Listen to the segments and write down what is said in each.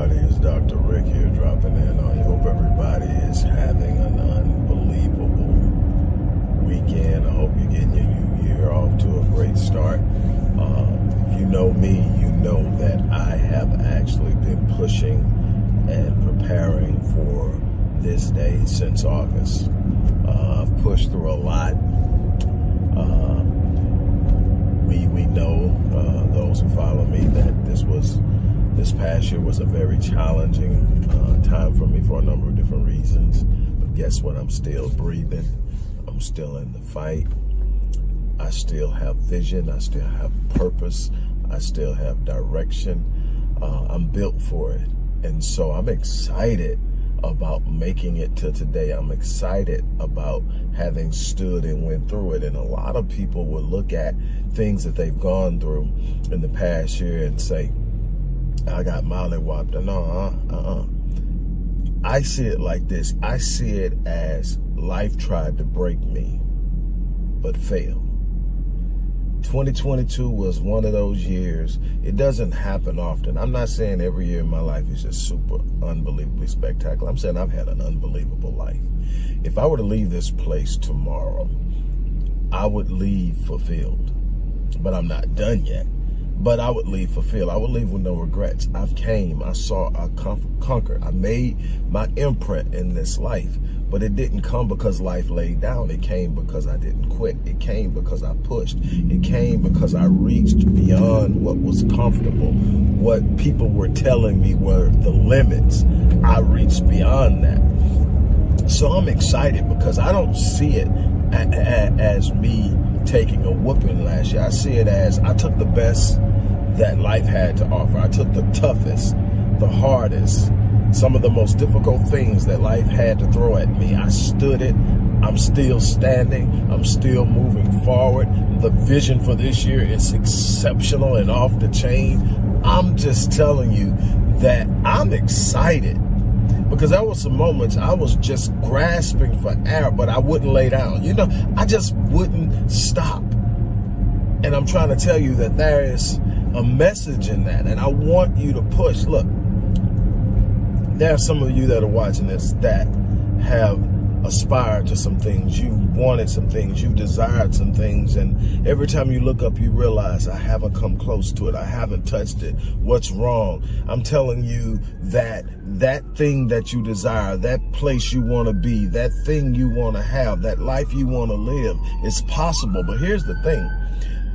everybody, it's Dr. Rick here dropping in on you. Hope everybody is having an unbelievable weekend. I hope you're getting your new year off to a great start. If you know me, you know that I have actually been pushing and preparing for this day since August. I've pushed through a lot. We know, those who follow me, that this past year was a very challenging time for me for a number of different reasons. But guess what? I'm still breathing. I'm still in the fight. I still have vision. I still have purpose. I still have direction. I'm built for it. And so I'm excited about making it to today. I'm excited about having stood and went through it. And a lot of people will look at things that they've gone through in the past year and say, I got mollywopped. No, I see it like this. I see it as life tried to break me, but failed. 2022 was one of those years. It doesn't happen often. I'm not saying every year in my life is just super unbelievably spectacular. I'm saying I've had an unbelievable life. If I were to leave this place tomorrow, I would leave fulfilled. But I'm not done yet. But I would leave fulfilled. I would leave with no regrets. I've came, I saw, I conquered. I made my imprint in this life. But it didn't come because life laid down. It came because I didn't quit. It came because I pushed. It came because I reached beyond what was comfortable. What people were telling me were the limits. I reached beyond that. So I'm excited because I don't see it as me taking a whooping last year. I see it as I took the best that life had to offer. I took the toughest, the hardest, some of the most difficult things that life had to throw at me. I stood it. I'm still standing. I'm still moving forward. The vision for this year is exceptional and off the chain. I'm just telling you that I'm excited because there were some moments I was just grasping for air, but I wouldn't lay down. You know, I just wouldn't stop. And I'm trying to tell you that there is a message in that, and I want you to push. Look, there are some of you that are watching this that have aspired to some things. You wanted some things. You desired some things. And every time you look up, you realize, I haven't come close to it. I haven't touched it. What's wrong? I'm telling you that thing that you desire, that place you want to be, that thing you want to have, that life you want to live, is possible. But here's the thing.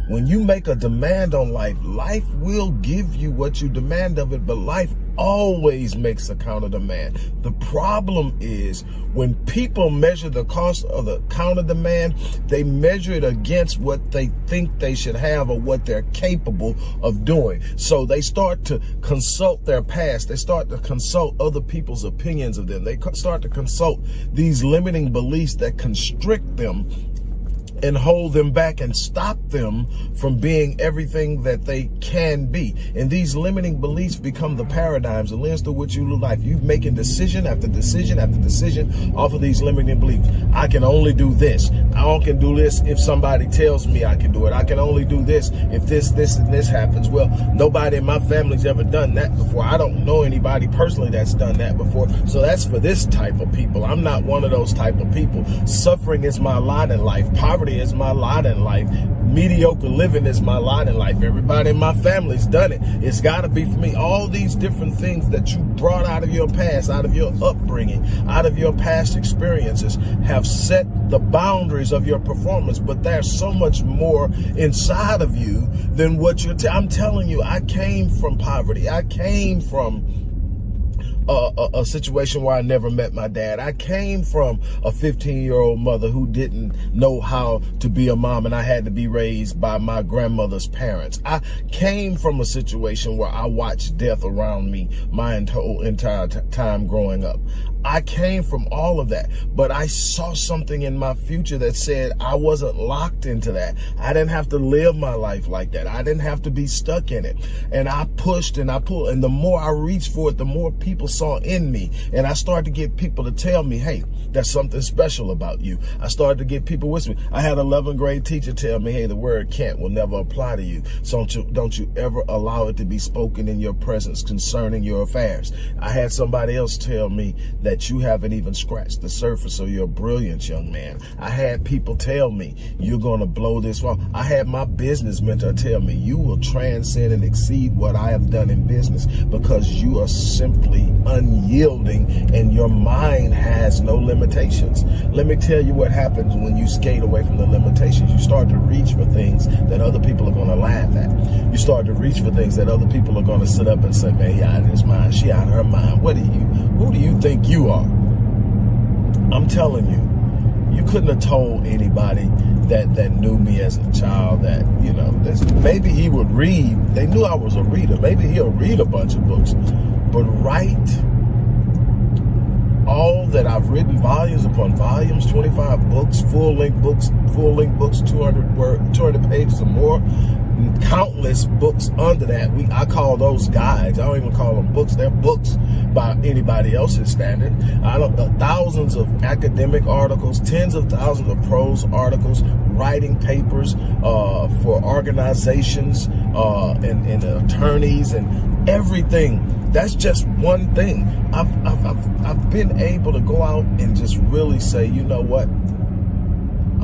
When you make a demand on life, life will give you what you demand of it, but life always makes a counter demand. The problem is when people measure the cost of the counter demand, they measure it against what they think they should have or what they're capable of doing. So they start to consult their past. They start to consult other people's opinions of them. They start to consult these limiting beliefs that constrict them and hold them back and stop them from being everything that they can be. And these limiting beliefs become the paradigms, the lens through which you live life. You're making decision after decision after decision off of these limiting beliefs. I can only do this. I only can do this if somebody tells me I can do it. I can only do this if this, and this happens. Well, nobody in my family's ever done that before. I don't know anybody personally that's done that before. So that's for this type of people. I'm not one of those type of people. Suffering is my lot in life. Poverty is my lot in life. Mediocre living is my lot in life. Everybody in my family's done it. It's got to be for me. All these different things that you brought out of your past, out of your upbringing, out of your past experiences have set the boundaries of your performance. But there's so much more inside of you than what I'm telling you. I came from poverty. I came from a situation where I never met my dad. I came from a 15-year-old mother who didn't know how to be a mom, and I had to be raised by my grandmother's parents. I came from a situation where I watched death around me my entire time growing up. I came from all of that, but I saw something in my future that said I wasn't locked into that. I didn't have to live my life like that. I didn't have to be stuck in it. And I pushed and I pulled, and the more I reached for it, the more people saw in me. And I started to get people to tell me, hey, there's something special about you. I started to get people with me. I had an 11th grade teacher tell me, hey, the word can't will never apply to you. So don't you ever allow it to be spoken in your presence concerning your affairs. I had somebody else tell me that you haven't even scratched the surface of your brilliance, young man. I had people tell me you're going to blow this wall. I had my business mentor tell me you will transcend and exceed what I have done in business because you are simply unyielding and your mind has no limitations. Let me tell you what happens when you skate away from the limitations. You start to reach for things that other people are going to laugh at. You start to reach for things that other people are going to sit up and say, man, he out of his mind. She out of her mind. Who do you think you are? I'm telling you, you couldn't have told anybody that knew me as a child that, you know, maybe he would read. They knew I was a reader. Maybe he'll read a bunch of books. But write all that I've written, volumes upon volumes, 25 books, full-length books, 200 pages or more, countless books under that. I call those guides. I don't even call them books. They're books by anybody else's standard. Thousands of academic articles, tens of thousands of prose articles, writing papers for organizations and attorneys and everything. That's just one thing. I've been able to go out and just really say, you know what?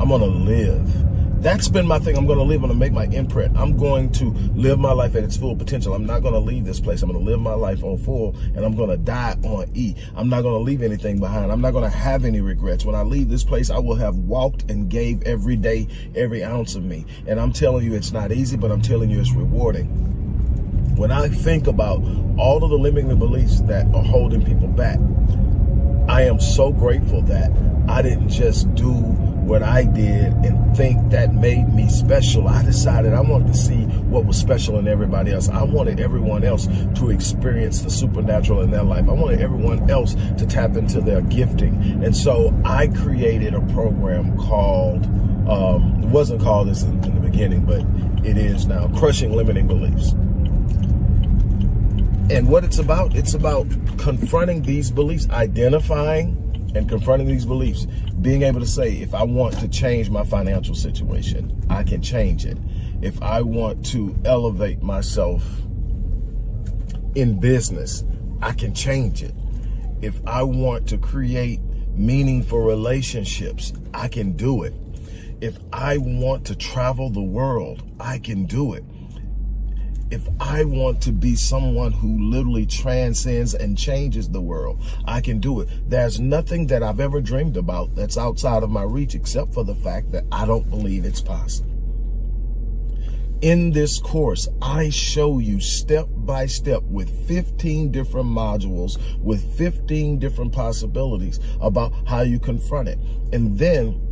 I'm going to live. That's been my thing. I'm going to live. I'm going to make my imprint. I'm going to live my life at its full potential. I'm not going to leave this place. I'm going to live my life on full, and I'm going to die on E. I'm not going to leave anything behind. I'm not going to have any regrets. When I leave this place, I will have walked and gave every day, every ounce of me. And I'm telling you, it's not easy, but I'm telling you, it's rewarding. When I think about all of the limiting beliefs that are holding people back, I am so grateful that I didn't just do what I did and think that made me special. I decided I wanted to see what was special in everybody else. I wanted everyone else to experience the supernatural in their life. I wanted everyone else to tap into their gifting. And so I created a program called, it wasn't called this in the beginning, but it is now, Crushing Limiting Beliefs. And what it's about confronting these beliefs, identifying and confronting these beliefs, being able to say, if I want to change my financial situation, I can change it. If I want to elevate myself in business, I can change it. If I want to create meaningful relationships, I can do it. If I want to travel the world, I can do it. If I want to be someone who literally transcends and changes the world, I can do it. There's nothing that I've ever dreamed about that's outside of my reach, except for the fact that I don't believe it's possible. In this course, I show you step by step with 15 different modules, with 15 different possibilities about how you confront it. And then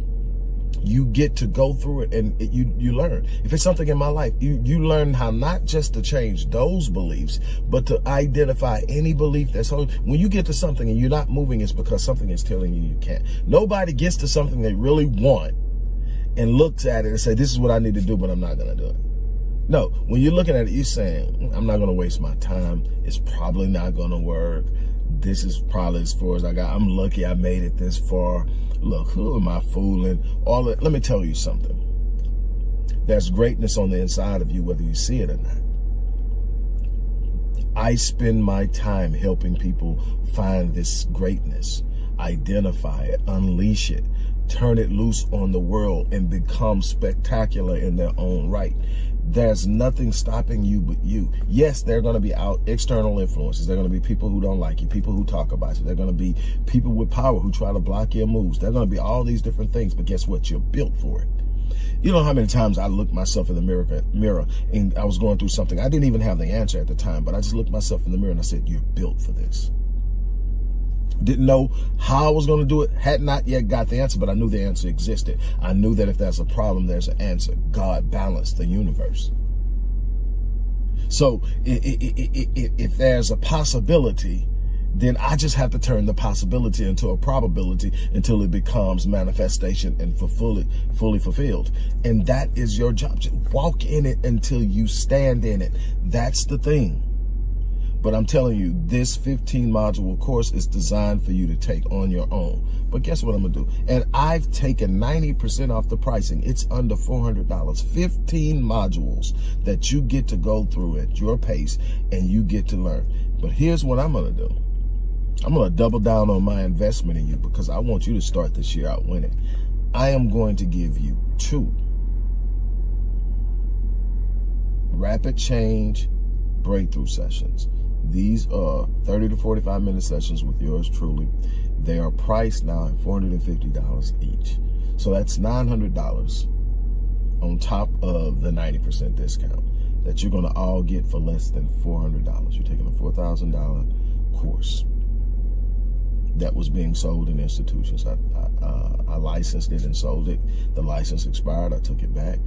you get to go through it and you learn. If it's something in my life, you learn how not just to change those beliefs, but to identify any belief that's holding. When you get to something and you're not moving, it's because something is telling you can't. Nobody gets to something they really want and looks at it and say, this is what I need to do, but I'm not going to do it. No, when you're looking at it, you're saying, I'm not going to waste my time. It's probably not going to work. This is probably as far as I got. I'm lucky I made it this far. Look, who am I fooling? All that. Let me tell you something. There's greatness on the inside of you, whether you see it or not. I spend my time helping people find this greatness, identify it, unleash it, turn it loose on the world, and become spectacular in their own right. There's nothing stopping you but you. Yes, there are going to be external influences. There are going to be people who don't like you, people who talk about you. There are going to be people with power who try to block your moves. There are going to be all these different things, but guess what? You're built for it. You know how many times I looked myself in the mirror and I was going through something. I didn't even have the answer at the time, but I just looked myself in the mirror and I said, you're built for this. Didn't know how I was going to do it. Had not yet got the answer, but I knew the answer existed. I knew that if there's a problem, there's an answer. God balanced the universe. So if there's a possibility, then I just have to turn the possibility into a probability until it becomes manifestation and fully fulfilled. And that is your job. Just walk in it until you stand in it. That's the thing. But I'm telling you, this 15 module course is designed for you to take on your own. But guess what I'm gonna do? And I've taken 90% off the pricing. It's under $400. 15 modules that you get to go through at your pace and you get to learn. But here's what I'm gonna do. I'm gonna double down on my investment in you because I want you to start this year out winning. I am going to give you 2 rapid change breakthrough sessions. These are 30 to 45 minute sessions with yours truly. They are priced now at $450 each. So that's $900 on top of the 90% discount that you're gonna all get for less than $400. You're taking a $4,000 course that was being sold in institutions. I licensed it and sold it. The license expired, I took it back,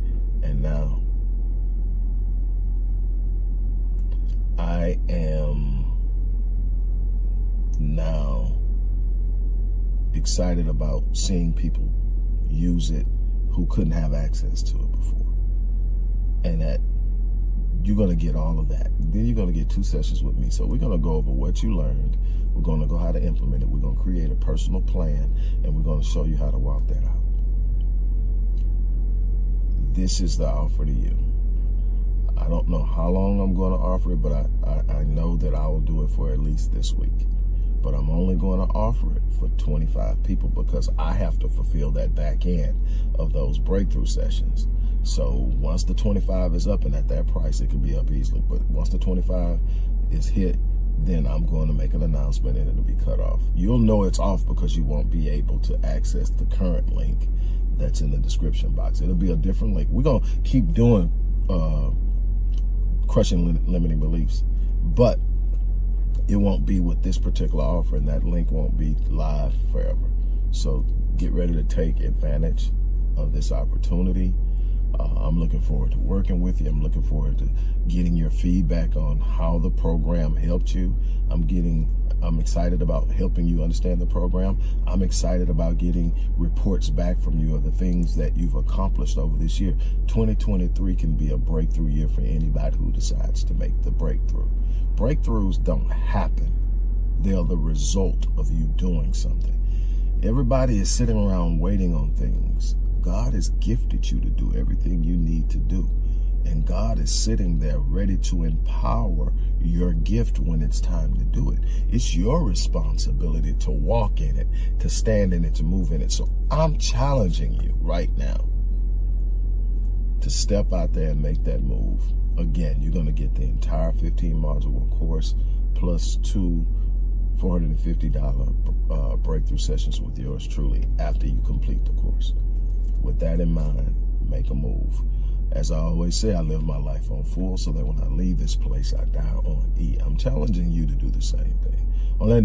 and now I am excited about seeing people use it who couldn't have access to it before. And that you're gonna get all of that. Then you're gonna get 2 sessions with me. So we're gonna go over what you learned. We're gonna go how to implement it. We're gonna create a personal plan, and we're gonna show you how to walk that out. This is the offer to you. I don't know how long I'm going to offer it, but I know that I will do it for at least this week. But I'm only going to offer it for 25 people because I have to fulfill that back end of those breakthrough sessions. So once the 25 is up, and at that price, it could be up easily, but once the 25 is hit, then I'm going to make an announcement and it'll be cut off. You'll know it's off because you won't be able to access the current link that's in the description box. It'll be a different link. We're going to keep doing crushing limiting beliefs, but it won't be with this particular offer, and that link won't be live forever. So get ready to take advantage of this opportunity. I'm looking forward to working with you. I'm looking forward to getting your feedback on how the program helped you. I'm excited about helping you understand the program. I'm excited about getting reports back from you of the things that you've accomplished over this year. 2023 can be a breakthrough year for anybody who decides to make the breakthrough. Breakthroughs don't happen. They're the result of you doing something. Everybody is sitting around waiting on things. God has gifted you to do everything you need to do. And God is sitting there ready to empower your gift when it's time to do it. It's your responsibility to walk in it, to stand in it, to move in it. So I'm challenging you right now to step out there and make that move. Again, you're going to get the entire 15 module course plus 2 $450 breakthrough sessions with yours truly after you complete the course. With that in mind, make a move. As I always say, I live my life on full so that when I leave this place, I die on E. I'm challenging you to do the same thing.